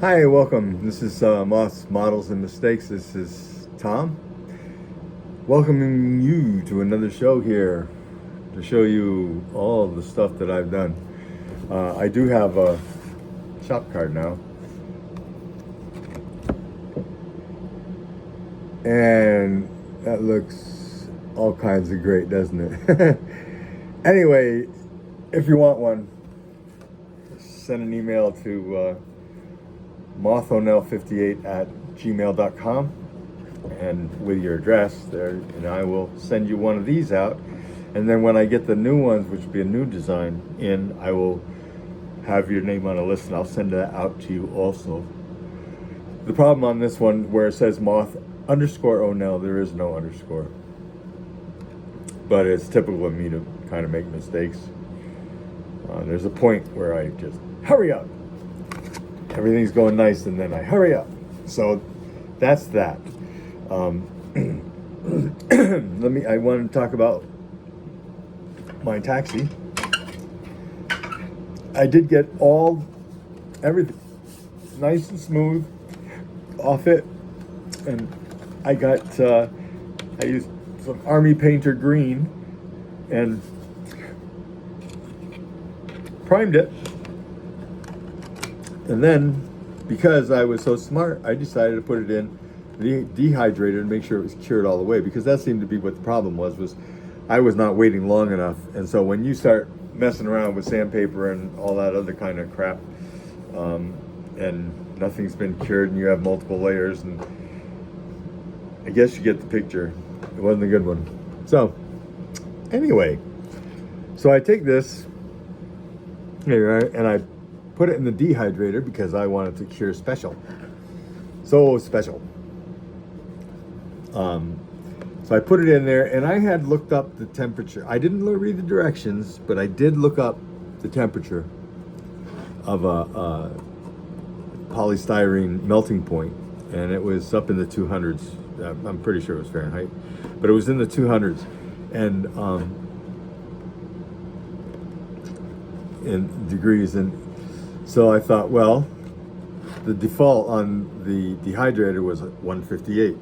Hi, welcome. This is Moss Models and Mistakes. This is Tom, welcoming you to another show here to show you all the stuff that I've done. I do have a shop card now, and that looks all kinds of great, doesn't it? Anyway, if you want one, send an email to mothonel58 at gmail.com and with your address there, and I will send you one of these out. And then when I get the new ones, which will be a new design in, I will have your name on a list and I'll send that out to you also. The problem on this one where it says moth underscore O'Neill, there is no underscore, but it's typical of me to kind of make mistakes. There's a point where I just hurry up, everything's going nice, and then I hurry up. So that's that. I want to talk about my taxi. I did get everything nice and smooth off it, and I used some Army Painter green and primed it. And then, because I was so smart, I decided to put it in dehydrated and make sure it was cured all the way, because that seemed to be what the problem was I was not waiting long enough. And so when you start messing around with sandpaper and all that other kind of crap, and nothing's been cured and you have multiple layers, and I guess you get the picture. It wasn't a good one. So anyway, so I take this here and I put it in the dehydrator because I wanted to cure special. So special. So I put it in there, and I had looked up the temperature. I didn't read the directions, but I did look up the temperature of a polystyrene melting point, and it was up in the 200s. I'm pretty sure it was Fahrenheit, but it was in the 200s, and in degrees. And so I thought, well, the default on the dehydrator was 158,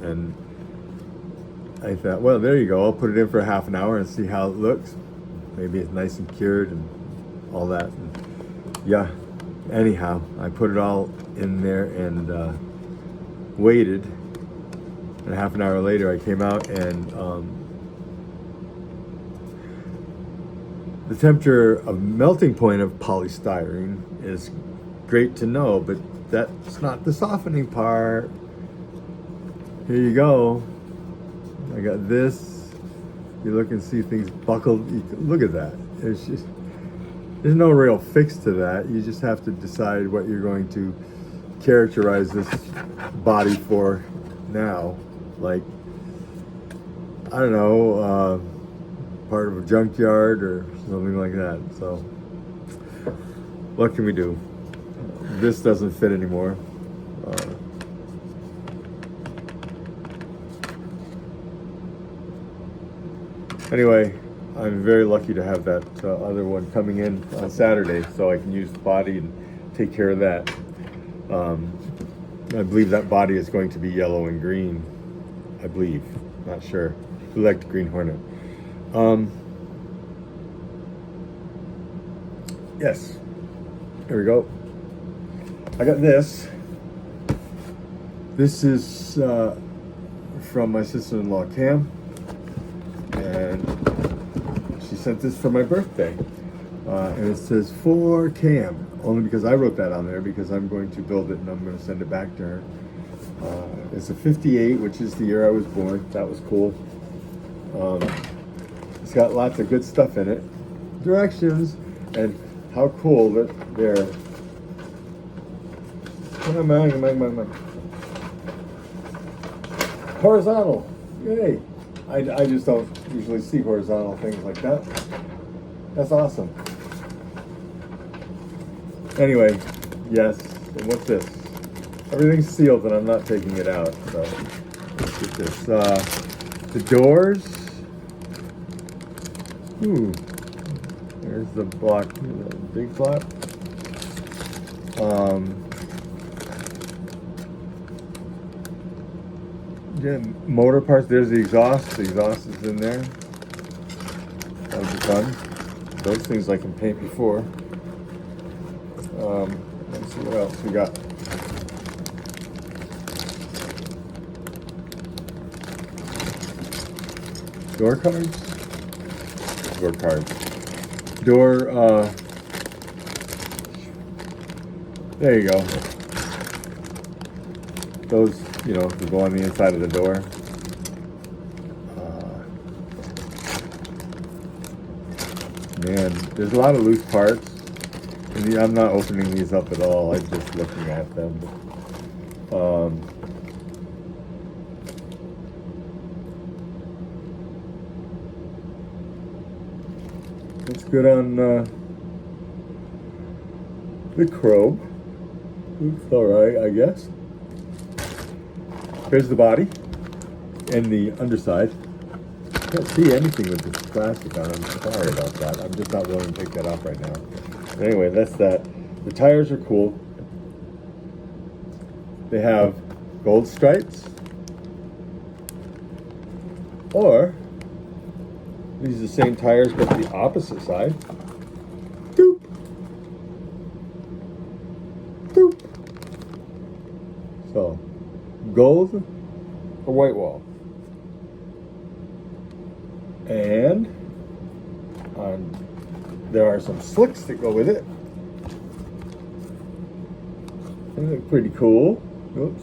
and I thought, well, there you go. I'll put it in for a half an hour and see how it looks. Maybe it's nice and cured and all that. And yeah. Anyhow, I put it all in there and waited. And a half an hour later, I came out, and the temperature of melting point of polystyrene is great to know, but that's not the softening part. Here you go. I got this. You look and see things buckled. Look at that. There's no real fix to that. You just have to decide what you're going to characterize this body for now. Like, I don't know, part of a junkyard or something like that. So what can we do? This doesn't fit anymore. Anyway, I'm very lucky to have that other one coming in on Saturday, so I can use the body and take care of that. I believe that body is going to be yellow and green. I believe, not sure. We like the Green Hornet. Yes, here we go. I got this. This is from my sister-in-law, Cam, and she sent this for my birthday. And it says, for Cam, only because I wrote that on there, because I'm going to build it and I'm going to send it back to her. It's a 58, which is the year I was born. That was cool. It's got lots of good stuff in it. Directions, and how cool that they're... Horizontal. Yay. I just don't usually see horizontal things like that. That's awesome. Anyway, yes. And what's this? Everything's sealed and I'm not taking it out. So let's get this. The doors. Ooh. There's the block, the big flap. Again, motor parts. There's the exhaust. The exhaust is in there. That was fun. Those things I can paint before. Let's see what else we got. Door cards? Door cards. Door, there you go. Those, you know, to go on the inside of the door. Man, there's a lot of loose parts. And I'm not opening these up at all. I'm just looking at them. It's good on the chrome. It's alright, I guess. Here's the body and the underside. Can't see anything with this plastic on. I'm sorry about that. I'm just not willing to take that off right now. But anyway, that's that. The tires are cool. They have gold stripes, or these are the same tires but the opposite side. Doop. Doop. So, gold or white wall. And there are some slicks that go with it. They look pretty cool. Oops.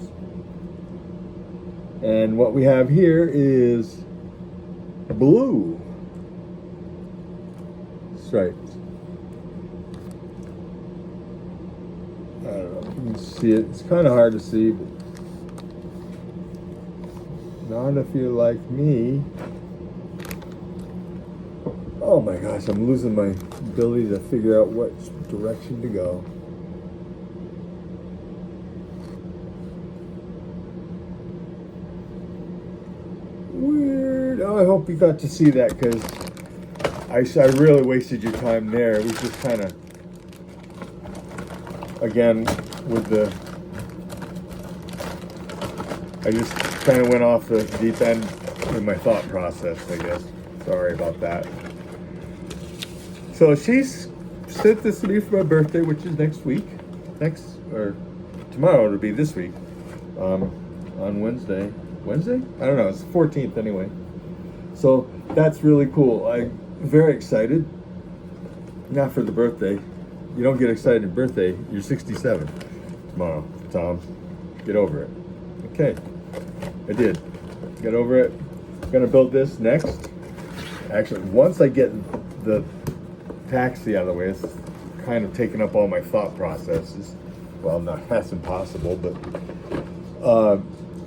And what we have here is blue stripes. I don't know if you can see it. It's kind of hard to see, but not if you're like me. Oh my gosh, I'm losing my ability to figure out which direction to go. Weird. Oh, I hope you got to see that, because I really wasted your time there. It was just kind of, again, with the, I just kind of went off the deep end with my thought process, I guess. Sorry about that. So she's sent this to me for my birthday, which is next week. Tomorrow it'll be this week. On Wednesday. Wednesday? I don't know, it's the 14th anyway. So that's really cool. I'm very excited. Not for the birthday. You don't get excited at birthday. You're 67 tomorrow, Tom. Get over it. Okay. I did. Get over it. I'm gonna build this next. Actually, once I get the taxi out of the way, it's kind of taking up all my thought processes. Well, not that's impossible, but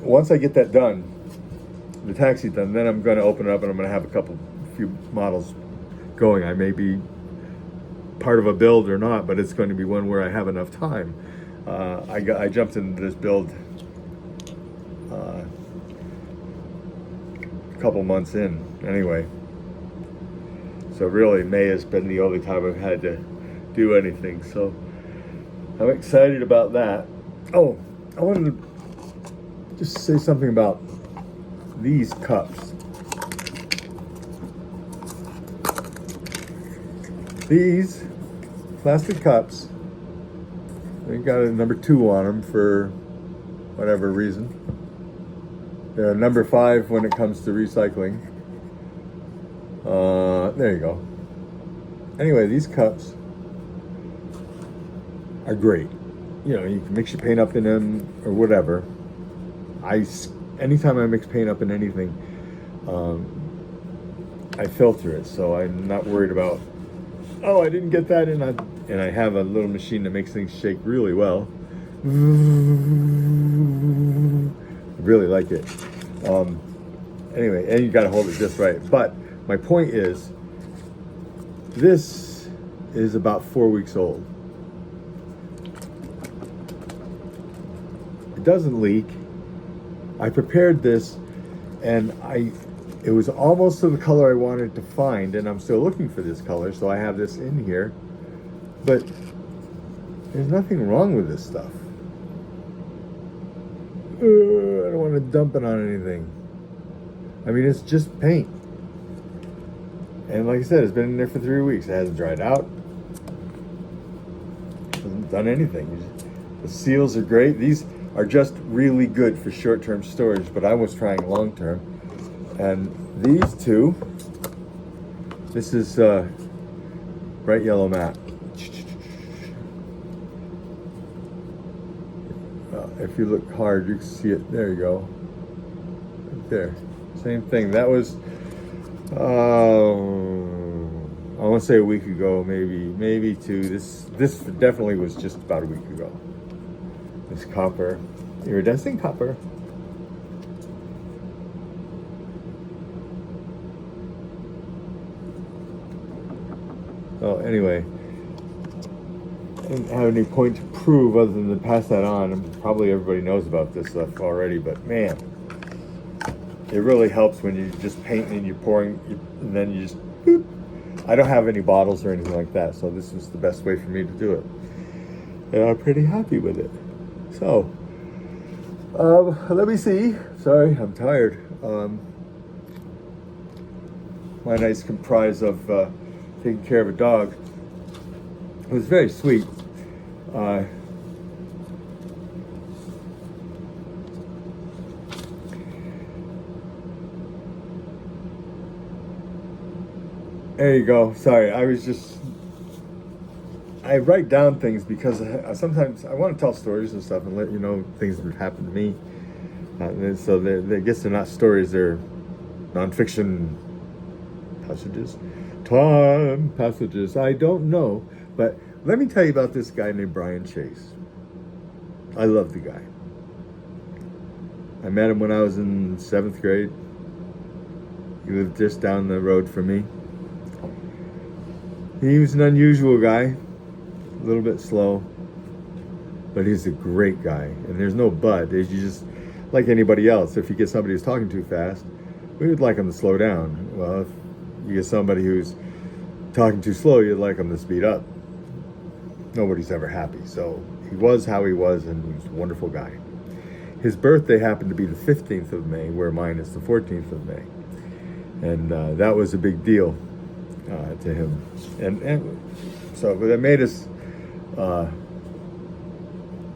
once I get that done, the taxi done, then I'm going to open it up and I'm going to have few models going. I may be part of a build or not, but it's going to be one where I have enough time. I jumped into this build a couple months in, anyway. So really, May has been the only time I've had to do anything. So I'm excited about that. Oh, I wanted to just say something about these cups. These plastic cups, they got a number 2 on them for whatever reason. They're number 5 when it comes to recycling. There you go. Anyway, these cups are great. You know, you can mix your paint up in them or whatever. Anytime I mix paint up in anything, I filter it, so I'm not worried about, oh, I didn't get that in. And I have a little machine that makes things shake really well. I really like it. Anyway, and you got to hold it just right. But my point is, this is about 4 weeks old. It doesn't leak. I prepared this, and it was almost to the color I wanted to find, and I'm still looking for this color, so I have this in here. But there's nothing wrong with this stuff. I don't want to dump it on anything. I mean, it's just paint. And like I said, it's been in there for 3 weeks. It hasn't dried out. Hasn't done anything. The seals are great. These are just really good for short-term storage, but I was trying long-term. And these two, this is bright yellow matte. If you look hard, you can see it. There you go. Right there. Same thing. That was, I want to say a week ago, maybe two. This definitely was just about a week ago. This copper, iridescent copper. Oh, anyway, I don't have any point to prove other than to pass that on. And probably everybody knows about this stuff already, but man, it really helps when you just paint and you're pouring, and then you just, boop. I don't have any bottles or anything like that, so this was the best way for me to do it. And I'm pretty happy with it. So, let me see. Sorry, I'm tired. My night's comprised of taking care of a dog. It was very sweet. There you go. Sorry, I write down things because sometimes I want to tell stories and stuff and let you know things that have happened to me. And so I guess they're not stories, they're nonfiction passages. Time passages. I don't know. But let me tell you about this guy named Brian Chase. I love the guy. I met him when I was in 7th grade. He lived just down the road from me. He was an unusual guy, a little bit slow, but he's a great guy. And there's no but. You just, like anybody else, if you get somebody who's talking too fast, we would like them to slow down. Well, if you get somebody who's talking too slow, you'd like them to speed up. Nobody's ever happy. So he was how he was, and he was a wonderful guy. His birthday happened to be the 15th of May, where mine is the 14th of May. And that was a big deal to him. And so that made us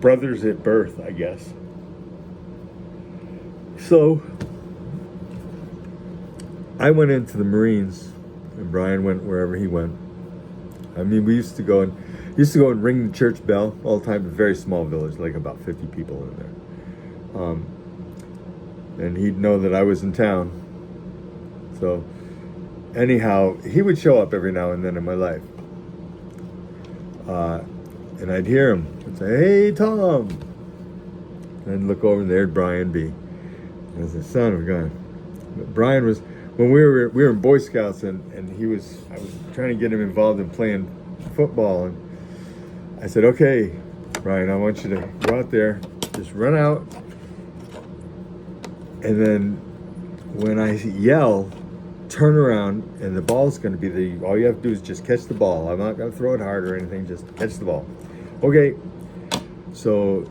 brothers at birth, I guess. So I went into the Marines, and Brian went wherever he went. I mean, we used to go and ring the church bell all the time. A very small village, like about 50 people in there. And he'd know that I was in town. So anyhow, he would show up every now and then in my life. And I'd hear him and say, "Hey, Tom." And I'd look over, and there'd Brian be. And I said, "Son, we're going." But Brian was, when we were in Boy Scouts, and I was trying to get him involved in playing football. And I said, "Okay, Brian, I want you to go out there, just run out. And then when I yell, turn around, and the ball's going to be all you have to do is just catch the ball. I'm not going to throw it hard or anything, just catch the ball." Okay. So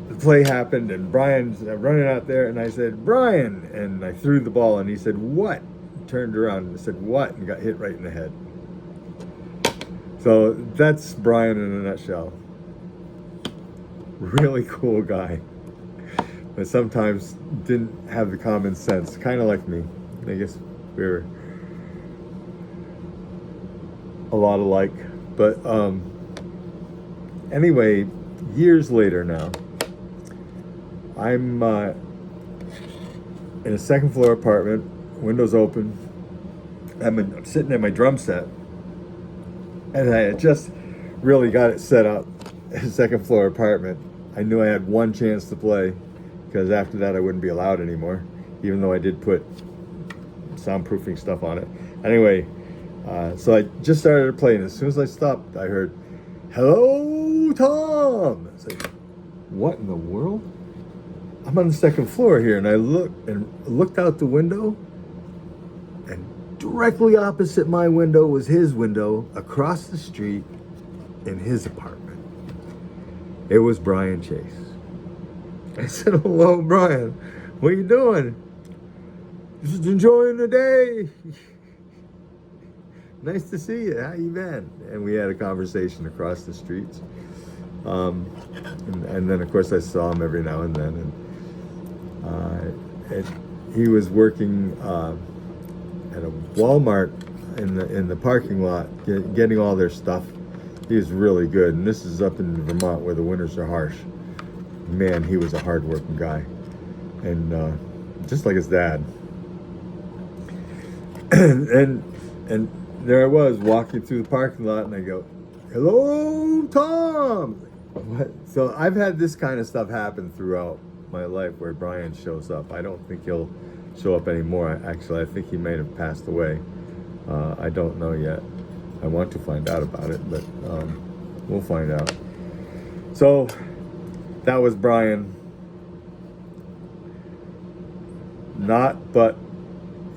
the play happened, and Brian's running out there, and I said, "Brian," and I threw the ball, and he said, "What?" Turned around and said, "What?" and got hit right in the head. So that's Brian in a nutshell. Really cool guy, but sometimes didn't have the common sense, kind of like me. I guess we're a lot alike. But anyway, years later now, I'm in a second floor apartment, windows open. I'm sitting in my drum set, and I had just really got it set up in a second floor apartment. I knew I had one chance to play, because after that I wouldn't be allowed anymore, even though I did put soundproofing stuff on it. Anyway, so I just started to play, and as soon as I stopped, I heard, "Hello, Tom." I was like, what in the world? I'm on the second floor here, and I looked out the window, and directly opposite my window was his window, across the street in his apartment. It was Brian Chase. I said, hello, Brian. What are you doing? Just enjoying the day. Nice to see you. How you been? And we had a conversation across the streets. And then, of course, I saw him every now and then. And he was working at a Walmart in the parking lot, getting all their stuff. He was really good. And this is up in Vermont where the winters are harsh. Man, he was a hard-working guy, and just like his dad. and there I was walking through the parking lot, and I go, "Hello, Tom." What? So I've had this kind of stuff happen throughout my life where Brian shows up. I don't think he'll show up anymore. Actually, I think he may have passed away. I don't know yet. I want to find out about it, but we'll find out. So that was Brian. Not, but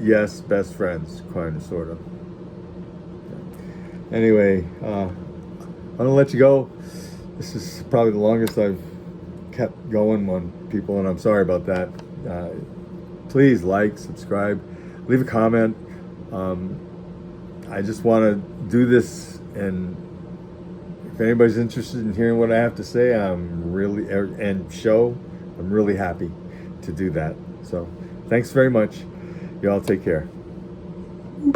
yes, best friends, kind of, sort of. Anyway, I'm gonna let you go. This is probably the longest I've kept going on people, and I'm sorry about that. Please like, subscribe, leave a comment. I just want to do this, and if anybody's interested in hearing what I have to say, I'm really happy to do that. So thanks very much. Y'all take care.